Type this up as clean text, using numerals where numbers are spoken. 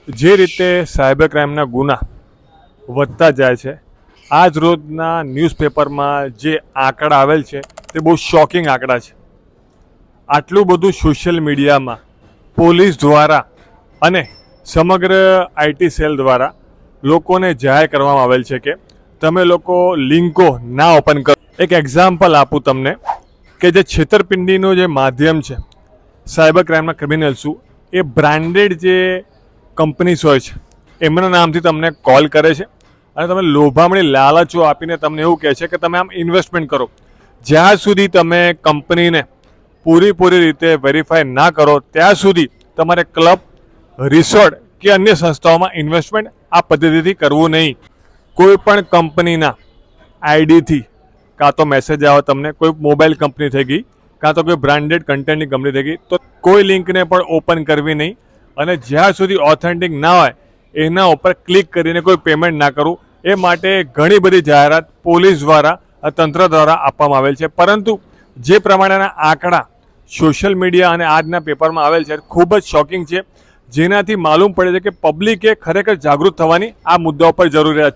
જે રીતે સાયબર ક્રાઇમના ગુના વધતા જાય છે, આજ રોજના ન્યૂઝપેપરમાં જે આંકડા આવેલ છે તે બહુ શોકિંગ આંકડા છે. આટલું બધું સોશિયલ મીડિયામાં પોલીસ દ્વારા અને સમગ્ર આઈટી સેલ દ્વારા લોકોને જાહેર કરવામાં આવેલ છે કે તમે લોકો લિંકો ના ઓપન કરો. એક એક્ઝામ્પલ આપું તમને કે જે છેતરપિંડીનું જે માધ્યમ છે સાયબર ક્રાઇમના ક્રિમિનલ્સું એ બ્રાન્ડેડ જે કંપનીસ હોય છે એમના નામથી તમને કોલ કરે છે અને તમે લોભામણી લાલચો આપીને તમને એવું કહે છે કે તમે આમ ઇન્વેસ્ટમેન્ટ કરો. જ્યાં સુધી તમે કંપનીને પૂરી રીતે વેરીફાઈ ના કરો ત્યાં સુધી તમારે ક્લબ, રિસોર્ટ કે અન્ય સંસ્થાઓમાં ઇન્વેસ્ટમેન્ટ આ પદ્ધતિથી કરવું નહીં. કોઈ પણ કંપનીના આઈડીથી કાં તો મેસેજ આવે તમને, કોઈ મોબાઈલ કંપની થઈ ગઈ કાં તો કોઈ બ્રાન્ડેડ કન્ટેન્ટની કંપની થઈ ગઈ, તો કોઈ લિંકને પણ ઓપન કરવી નહીં અને જ્યાં સુધી ઓથેન્ટિક ના હોય એના ઉપર ક્લિક કરીને કોઈ પેમેન્ટ ના કરવું. એ માટે ઘણી બધી જાહેરાત પોલીસ દ્વારા, તંત્ર દ્વારા આપવામાં આવેલ છે. પરંતુ જે પ્રમાણેના આંકડા સોશિયલ મીડિયા અને આજના પેપરમાં આવેલ છે ખૂબ જ શોકિંગ છે, જેનાથી માલુમ પડે છે કે પબ્લિકે ખરેખર જાગૃત થવાની આ મુદ્દા ઉપર જરૂરિયાત છે.